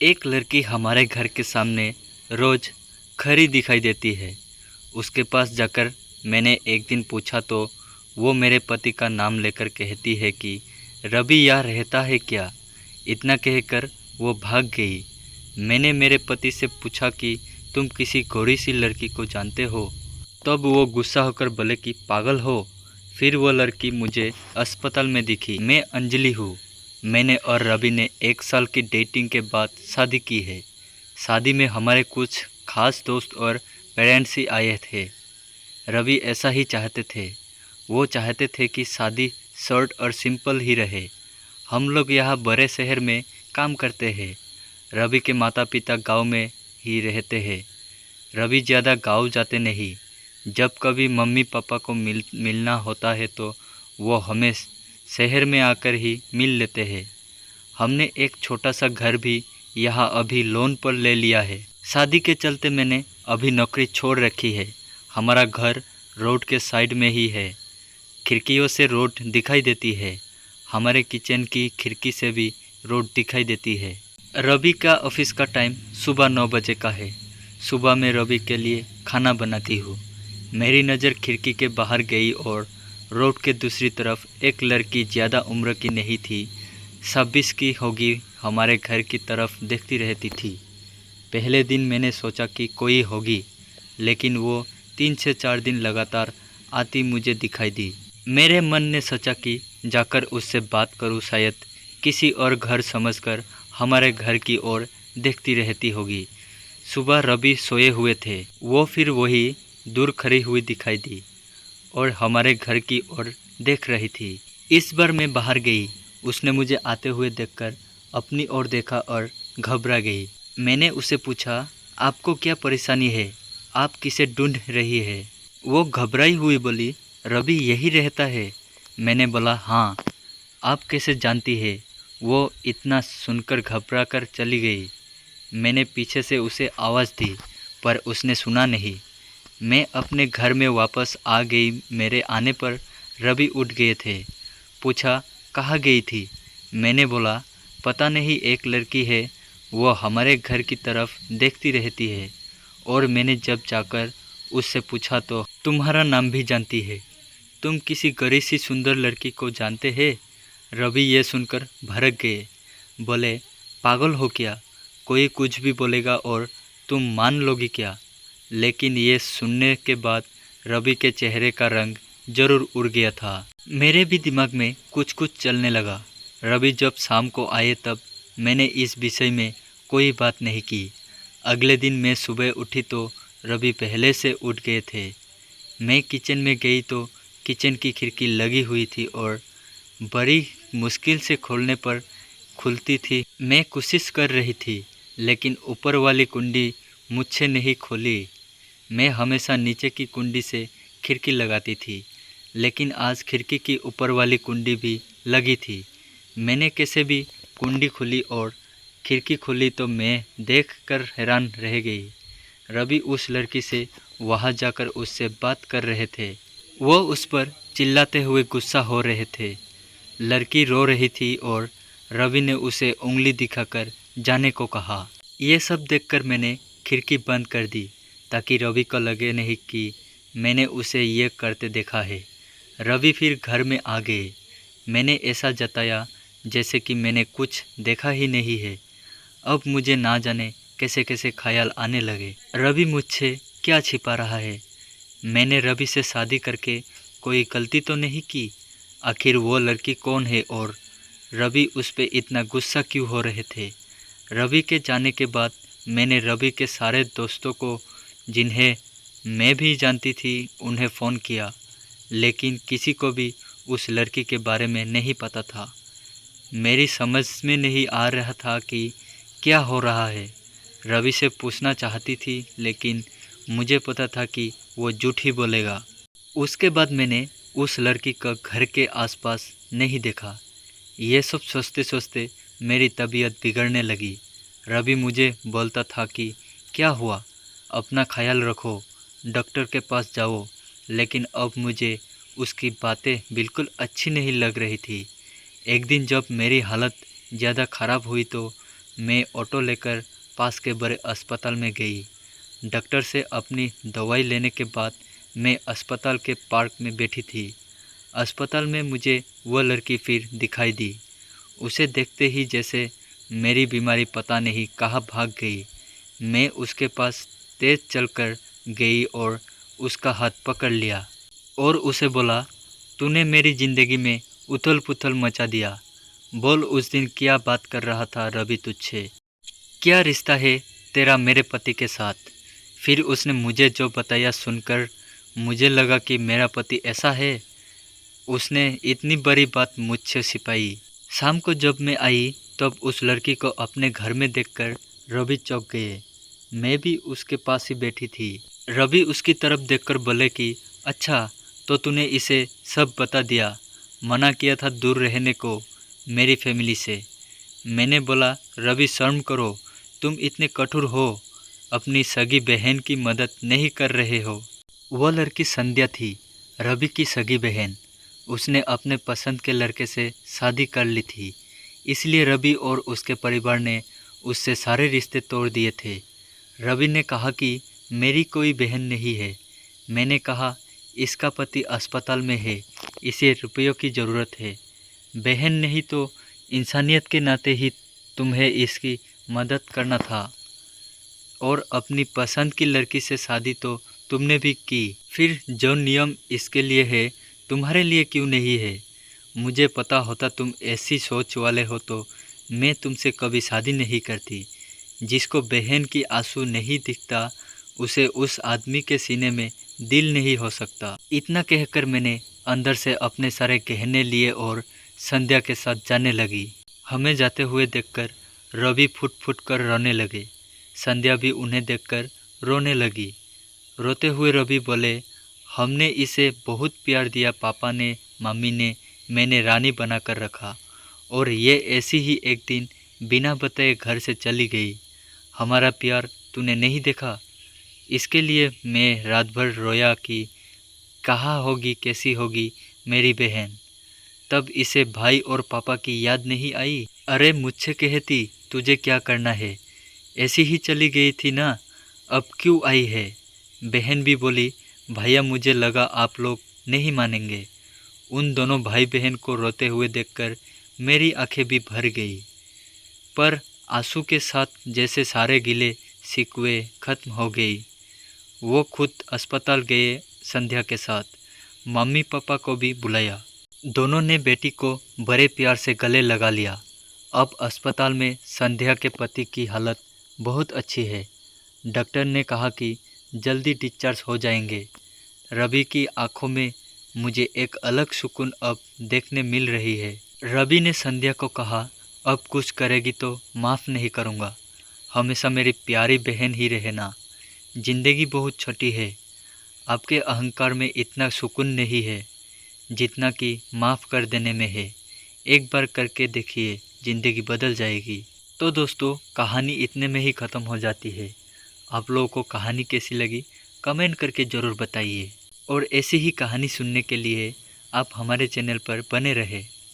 एक लड़की हमारे घर के सामने रोज खड़ी दिखाई देती है। उसके पास जाकर मैंने एक दिन पूछा तो वो मेरे पति का नाम लेकर कहती है कि रवि यहाँ रहता है क्या। इतना कहकर वो भाग गई। मैंने मेरे पति से पूछा कि तुम किसी गोरी सी लड़की को जानते हो। तब वो गुस्सा होकर बोले कि पागल हो। फिर वो लड़की मुझे अस्पताल में दिखी। मैं अंजलि हूँ। मैंने और रवि ने 1 साल की डेटिंग के बाद शादी की है। शादी में हमारे कुछ खास दोस्त और पेरेंट्स ही आए थे। रवि ऐसा ही चाहते थे। वो चाहते थे कि शादी शॉर्ट और सिंपल ही रहे। हम लोग यहाँ बड़े शहर में काम करते हैं। रवि के माता पिता गांव में ही रहते हैं। रवि ज़्यादा गांव जाते नहीं। जब कभी मम्मी पापा को मिलना होता है तो वो हमें शहर में आकर ही मिल लेते हैं। हमने एक छोटा सा घर भी यहाँ अभी लोन पर ले लिया है। शादी के चलते मैंने अभी नौकरी छोड़ रखी है। हमारा घर रोड के साइड में ही है। खिड़कियों से रोड दिखाई देती है। हमारे किचन की खिड़की से भी रोड दिखाई देती है। रवि का ऑफिस का टाइम सुबह 9 बजे का है। सुबह में रवि के लिए खाना बनाती हूँ। मेरी नज़र खिड़की के बाहर गई और रोड के दूसरी तरफ एक लड़की ज़्यादा उम्र की नहीं थी, 26 की होगी, हमारे घर की तरफ देखती रहती थी। पहले दिन मैंने सोचा कि कोई होगी, लेकिन वो 3 से 4 दिन लगातार आती मुझे दिखाई दी। मेरे मन ने सोचा कि जाकर उससे बात करूं, शायद किसी और घर समझकर हमारे घर की ओर देखती रहती होगी। सुबह रवि सोए हुए थे। वो फिर वही दूर खड़ी हुई दिखाई दी और हमारे घर की ओर देख रही थी। इस बार मैं बाहर गई। उसने मुझे आते हुए देखकर अपनी ओर देखा और घबरा गई। मैंने उसे पूछा, आपको क्या परेशानी है? आप किसे ढूंढ रही है? वो घबराई हुई बोली, रवि यही रहता है। मैंने बोला, हाँ। आप कैसे जानती है? वो इतना सुनकर घबरा कर चली गई। मैंने पीछे से उसे आवाज़ दी पर उसने सुना नहीं। मैं अपने घर में वापस आ गई। मेरे आने पर रवि उठ गए थे। पूछा, कहाँ गई थी? मैंने बोला, पता नहीं, एक लड़की है, वो हमारे घर की तरफ देखती रहती है। और मैंने जब जाकर उससे पूछा तो तुम्हारा नाम भी जानती है। तुम किसी गरीब सी सुंदर लड़की को जानते हैं? रवि ये सुनकर भड़क गए। बोले, पागल हो क्या? कोई कुछ भी बोलेगा और तुम मान लोगी क्या? लेकिन ये सुनने के बाद रवि के चेहरे का रंग जरूर उड़ गया था। मेरे भी दिमाग में कुछ कुछ चलने लगा। रवि जब शाम को आए तब मैंने इस विषय में कोई बात नहीं की। अगले दिन मैं सुबह उठी तो रवि पहले से उठ गए थे। मैं किचन में गई तो किचन की खिड़की लगी हुई थी और बड़ी मुश्किल से खोलने पर खुलती थी। मैं कोशिश कर रही थी लेकिन ऊपर वाली कुंडी मुझसे नहीं खोली। मैं हमेशा नीचे की कुंडी से खिड़की लगाती थी, लेकिन आज खिड़की की ऊपर वाली कुंडी भी लगी थी। मैंने कैसे भी कुंडी खोली और खिड़की खोली तो मैं देखकर हैरान रह गई। रवि उस लड़की से वहां जाकर उससे बात कर रहे थे। वो उस पर चिल्लाते हुए गुस्सा हो रहे थे। लड़की रो रही थी और रवि ने उसे उंगली दिखाकर जाने को कहा। ये सब देखकर मैंने खिड़की बंद कर दी ताकि रवि को लगे नहीं कि मैंने उसे ये करते देखा है। रवि फिर घर में आ गए। मैंने ऐसा जताया जैसे कि मैंने कुछ देखा ही नहीं है। अब मुझे ना जाने कैसे कैसे ख्याल आने लगे। रवि मुझसे क्या छिपा रहा है? मैंने रवि से शादी करके कोई गलती तो नहीं की? आखिर वो लड़की कौन है और रवि उस पर इतना गुस्सा क्यों हो रहे थे? रवि के जाने के बाद मैंने रवि के सारे दोस्तों को, जिन्हें मैं भी जानती थी, उन्हें फ़ोन किया, लेकिन किसी को भी उस लड़की के बारे में नहीं पता था। मेरी समझ में नहीं आ रहा था कि क्या हो रहा है। रवि से पूछना चाहती थी लेकिन मुझे पता था कि वो झूठ ही बोलेगा। उसके बाद मैंने उस लड़की का घर के आसपास नहीं देखा। ये सब सोचते सोचते मेरी तबीयत बिगड़ने लगी। रवि मुझे बोलता था कि क्या हुआ, अपना ख्याल रखो, डॉक्टर के पास जाओ, लेकिन अब मुझे उसकी बातें बिल्कुल अच्छी नहीं लग रही थी। एक दिन जब मेरी हालत ज़्यादा ख़राब हुई तो मैं ऑटो लेकर पास के बड़े अस्पताल में गई। डॉक्टर से अपनी दवाई लेने के बाद मैं अस्पताल के पार्क में बैठी थी। अस्पताल में मुझे वह लड़की फिर दिखाई दी। उसे देखते ही जैसे मेरी बीमारी पता नहीं कहाँ भाग गई। मैं उसके पास तेज़ चलकर गई और उसका हाथ पकड़ लिया और उसे बोला, तूने मेरी ज़िंदगी में उथल पुथल मचा दिया। बोल, उस दिन क्या बात कर रहा था रवि तुझसे? क्या रिश्ता है तेरा मेरे पति के साथ? फिर उसने मुझे जो बताया सुनकर मुझे लगा कि मेरा पति ऐसा है। उसने इतनी बड़ी बात मुझसे छिपाई। शाम को जब मैं आई तब उस लड़की को अपने घर में देखकर रवि चौंक गए। मैं भी उसके पास ही बैठी थी। रवि उसकी तरफ देखकर बोले कि अच्छा, तो तूने इसे सब बता दिया। मना किया था दूर रहने को मेरी फैमिली से। मैंने बोला, रवि शर्म करो, तुम इतने कठोर हो, अपनी सगी बहन की मदद नहीं कर रहे हो। वह लड़की संध्या थी, रवि की सगी बहन। उसने अपने पसंद के लड़के से शादी कर ली थी, इसलिए रवि और उसके परिवार ने उससे सारे रिश्ते तोड़ दिए थे। रवि ने कहा कि मेरी कोई बहन नहीं है। मैंने कहा, इसका पति अस्पताल में है, इसे रुपयों की ज़रूरत है। बहन नहीं तो इंसानियत के नाते ही तुम्हें इसकी मदद करना था, और अपनी पसंद की लड़की से शादी तो तुमने भी की। फिर जो नियम इसके लिए है तुम्हारे लिए क्यों नहीं है? मुझे पता होता तुम ऐसी सोच वाले हो तो मैं तुमसे कभी शादी नहीं करती। जिसको बहन की आंसू नहीं दिखता उसे उस आदमी के सीने में दिल नहीं हो सकता। इतना कहकर मैंने अंदर से अपने सारे गहने लिए और संध्या के साथ जाने लगी। हमें जाते हुए देखकर रवि फुट फुट कर रोने लगे। संध्या भी उन्हें देखकर रोने लगी। रोते हुए रवि बोले, हमने इसे बहुत प्यार दिया, पापा ने, मम्मी ने, मैंने रानी बना कर रखा, और ये ऐसी ही एक दिन बिना बताए घर से चली गई। हमारा प्यार तूने नहीं देखा? इसके लिए मैं रात भर रोया कि कहाँ होगी, कैसी होगी मेरी बहन। तब इसे भाई और पापा की याद नहीं आई? अरे मुझसे कहती तुझे क्या करना है, ऐसी ही चली गई थी ना, अब क्यों आई है? बहन भी बोली, भैया मुझे लगा आप लोग नहीं मानेंगे। उन दोनों भाई बहन को रोते हुए देखकर मेरी आंखें भी भर गई, पर आंसू के साथ जैसे सारे गिले शिकवे खत्म हो गई। वो खुद अस्पताल गए संध्या के साथ। मम्मी पापा को भी बुलाया। दोनों ने बेटी को बड़े प्यार से गले लगा लिया। अब अस्पताल में संध्या के पति की हालत बहुत अच्छी है। डॉक्टर ने कहा कि जल्दी डिस्चार्ज हो जाएंगे। रवि की आंखों में मुझे एक अलग सुकून अब देखने मिल रही है। रवि ने संध्या को कहा, अब कुछ करेगी तो माफ़ नहीं करूँगा। हमेशा मेरी प्यारी बहन ही रहना। जिंदगी बहुत छोटी है। आपके अहंकार में इतना सुकून नहीं है जितना कि माफ़ कर देने में है। एक बार करके देखिए, ज़िंदगी बदल जाएगी। तो दोस्तों, कहानी इतने में ही ख़त्म हो जाती है। आप लोगों को कहानी कैसी लगी कमेंट करके ज़रूर बताइए, और ऐसी ही कहानी सुनने के लिए आप हमारे चैनल पर बने रहें।